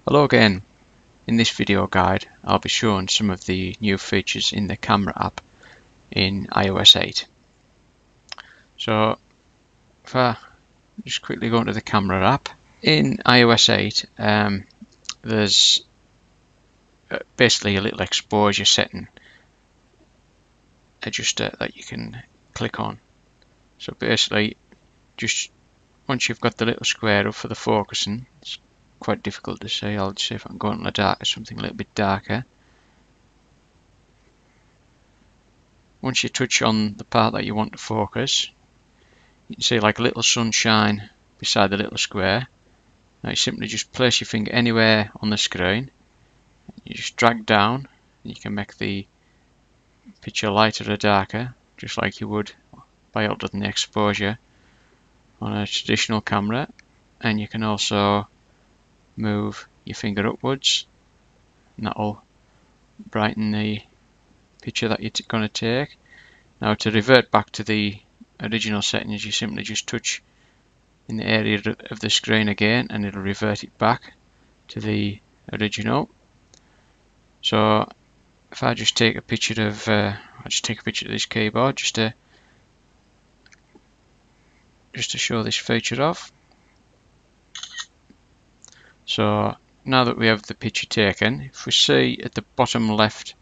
Hello again. In this video guide I'll be showing some of the new features in the camera app in iOS 8. So if I just quickly go into the camera app, in iOS 8 there's basically a little exposure setting adjuster that you can click on. So basically just once you've got the little square up for the focusing, it's quite difficult to see. I'll see if I can go into the dark, something a little bit darker. Once you touch on the part that you want to focus, you can see like a little sunshine beside the little square. Now you simply just place your finger anywhere on the screen, you just drag down, and you can make the picture lighter or darker, just like you would by altering the exposure on a traditional camera. And you can also move your finger upwards, and that'll brighten the picture that you're going to take. Now to revert back to the original settings, you simply just touch in the area of the screen again and it'll revert it back to the original. So if I just take a picture of this keyboard just to show this feature off. So now that we have the picture taken, if we see at the bottom left,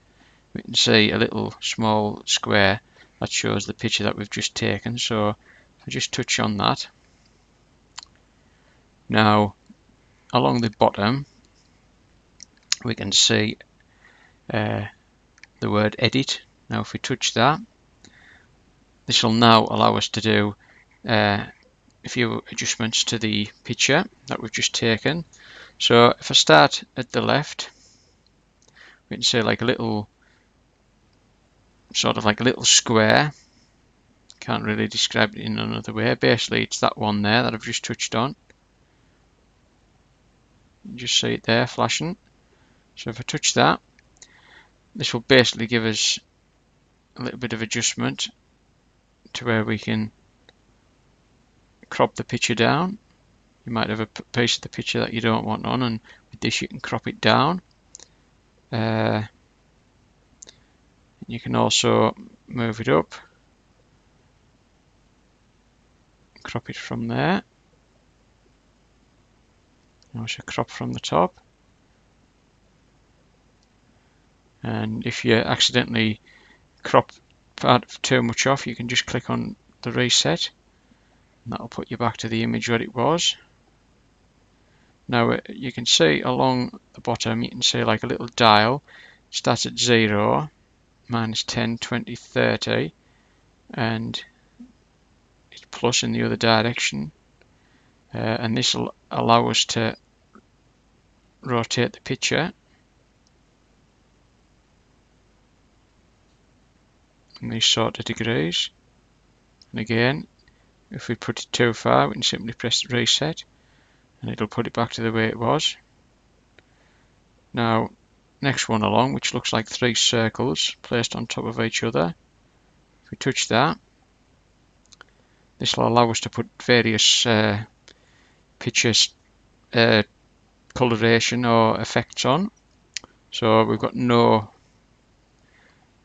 we can see a little small square that shows the picture that we've just taken. So if I just touch on that, now along the bottom we can see the word edit. Now if we touch that, this will now allow us to do a few adjustments to the picture that we've just taken. So if I start at the left, we can see like a little square. Can't really describe it in another way. Basically it's that one there that I've just touched on. You just see it there flashing. So if I touch that, this will basically give us a little bit of adjustment to where we can crop the picture down. You might have a piece of the picture that you don't want on, and with this you can crop it down. You can also move it up, crop it from there. Also crop from the top. And if you accidentally crop part too much off, you can just click on the reset, and that'll put you back to the image where it was. Now you can see along the bottom, you can see like a little dial. It starts at 0, minus 10, 20, 30, and it's plus in the other direction. And this will allow us to rotate the picture in these sort of degrees. And again, if we put it too far, we can simply press reset and it'll put it back to the way it was. Now next one along, which looks like 3 circles placed on top of each other, if we touch that, this will allow us to put various pictures coloration or effects on. So we've got none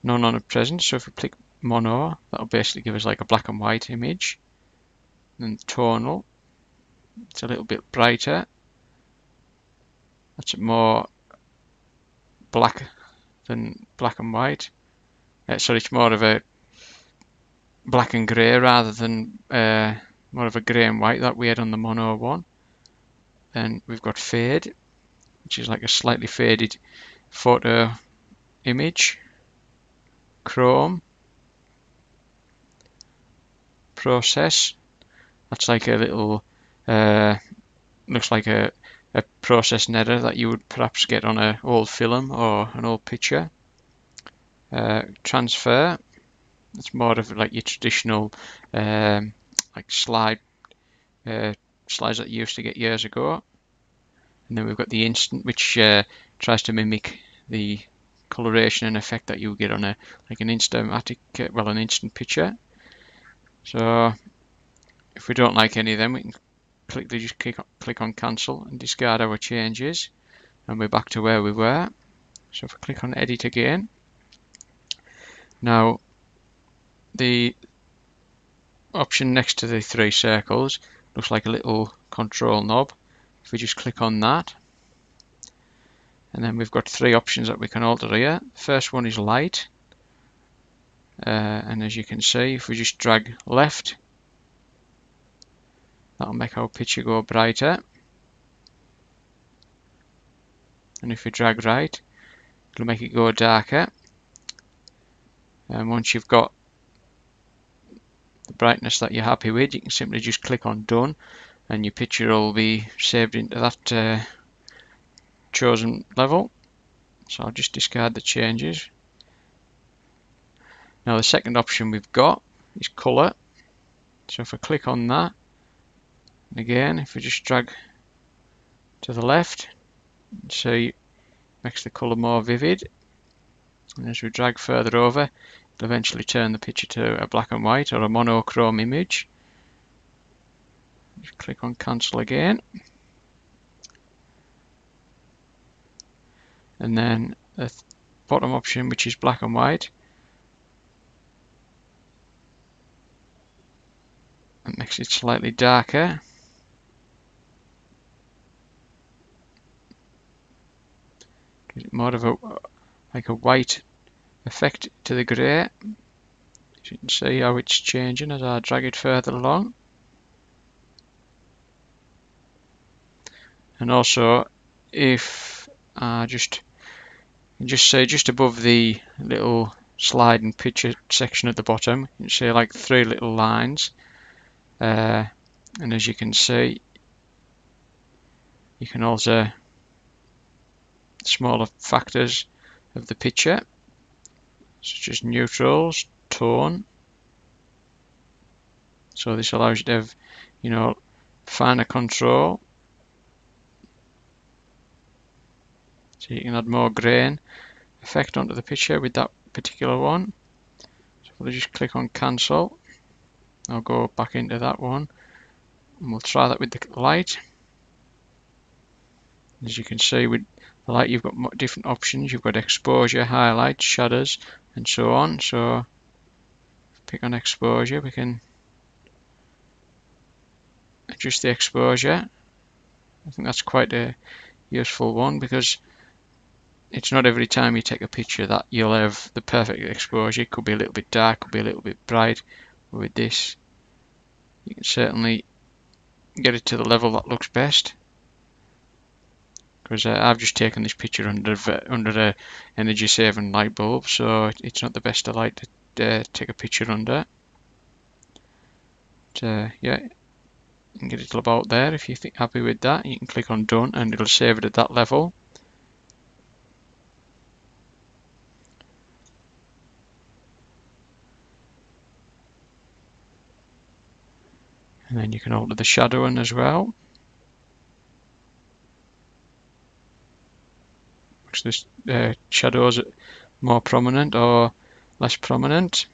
on at present. So if we click mono, that'll basically give us like a black and white image. And tonal, it's a little bit brighter. That's more black than black and white. So it's more of a black and grey rather than more of a grey and white that we had on the mono one. Then we've got fade, which is like a slightly faded photo image. Chrome, process, that's like a little looks like a processing error that you would perhaps get on an old film or an old picture. Transfer, it's more of like your traditional like slides that you used to get years ago. And then we've got the instant, which tries to mimic the coloration and effect that you would get on an instant picture. So if we don't like any of them, we can just click on cancel and discard our changes. and we're back to where we were. So if I click on edit again, now the option next to the three circles looks like a little control knob. If we just click on that, and then we've got three options that we can alter here. The first one is light, and as you can see, if we just drag left, that'll make our picture go brighter, and if we drag right, it'll make it go darker. And once you've got the brightness that you're happy with, you can simply just click on done, and your picture will be saved into that chosen level. So I'll just discard the changes. Now the second option we've got is colour. So if I click on that, and again if we just drag to the left, see, makes the colour more vivid, and as we drag further over, it'll eventually turn the picture to a black and white or a monochrome image. Just click on cancel again, and then the bottom option, which is black and white, it makes it slightly darker. Gives it more of a like a white effect to the grey. As you can see how it's changing as I drag it further along. And also, if I just say just above the little sliding picture section at the bottom, you can see like three little lines, and as you can see, you can alter smaller factors of the picture, such as neutrals, tone. So this allows you to have, you know, finer control. So you can add more grain effect onto the picture with that particular one. So if I just click on cancel, I'll go back into that one, and we'll try that with the light. As you can see, with the light you've got different options. You've got exposure, highlights, shadows, and so on. So pick on exposure, we can adjust the exposure. I think that's quite a useful one, because it's not every time you take a picture that you'll have the perfect exposure. It could be a little bit dark, could be a little bit bright. But with this, you can certainly get it to the level that looks best. Because I've just taken this picture under a energy saving light bulb, so it's not the best of light to take a picture under. But, yeah, you can get it about there. If you're happy with that, you can click on done, and it'll save it at that level. And then you can alter the shadowing as well. This shadows are more prominent or less prominent.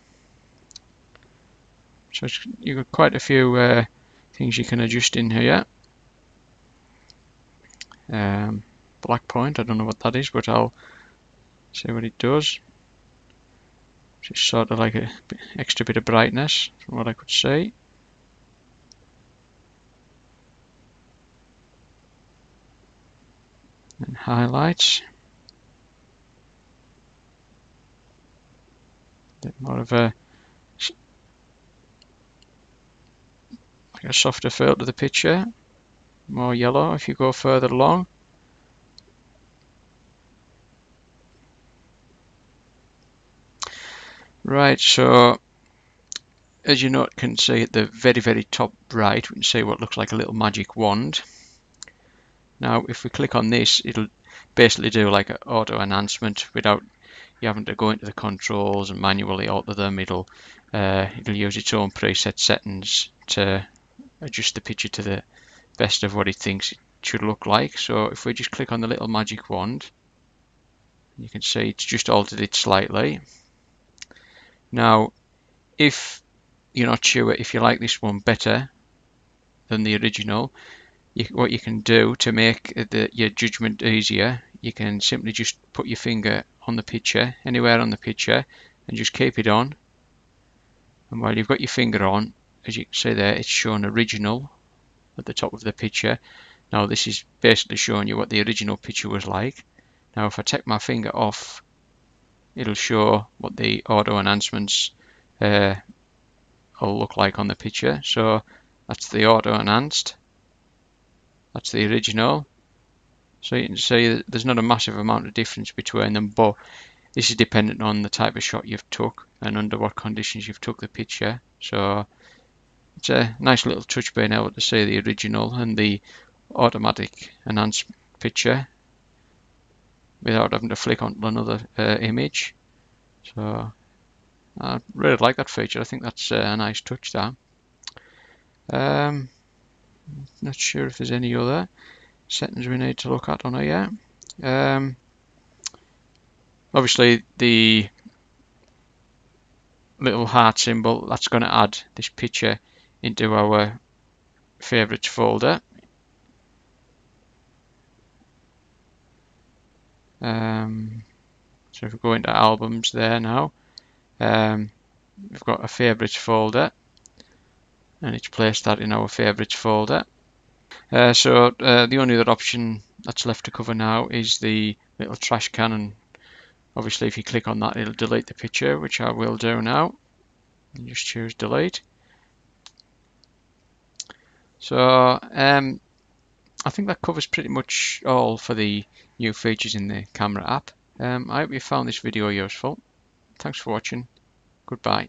So you've got quite a few things you can adjust in here. Black point, I don't know what that is, but I'll see what it does. Just sort of like an extra bit of brightness from what I could see. And highlights. More of a softer feel to the picture, more yellow if you go further along. Right, so as you can see at the very top right, we can see what looks like a little magic wand. Now if we click on this, it'll basically do like an auto enhancement without you having to go into the controls and manually alter them. It'll use its own preset settings to adjust the picture to the best of what it thinks it should look like. So if we just click on the little magic wand, you can see it's just altered it slightly. Now if you're not sure if you like this one better than the original, what you can do to make your judgment easier, you can simply just put your finger on the picture, anywhere on the picture, and just keep it on. And while you've got your finger on, as you can see there, it's showing original at the top of the picture. Now this is basically showing you what the original picture was like. Now if I take my finger off, it'll show what the auto enhancements will look like on the picture. So that's the auto enhanced, that's the original. So you can see that there's not a massive amount of difference between them, but this is dependent on the type of shot you've took and under what conditions you've took the picture. So it's a nice little touch being able to see the original and the automatic enhanced picture without having to flick onto another image. So I really like that feature. I think that's a nice touch there. Not sure if there's any other settings we need to look at on here. Obviously the little heart symbol, that's going to add this picture into our favorites folder. So if we go into albums there now, we've got a favorites folder, and it's placed that in our favorites folder. So the only other option that's left to cover now is the little trash can, and obviously if you click on that it'll delete the picture, which I will do now. And just choose delete. So I think that covers pretty much all for the new features in the camera app. I hope you found this video useful. Thanks for watching. Goodbye.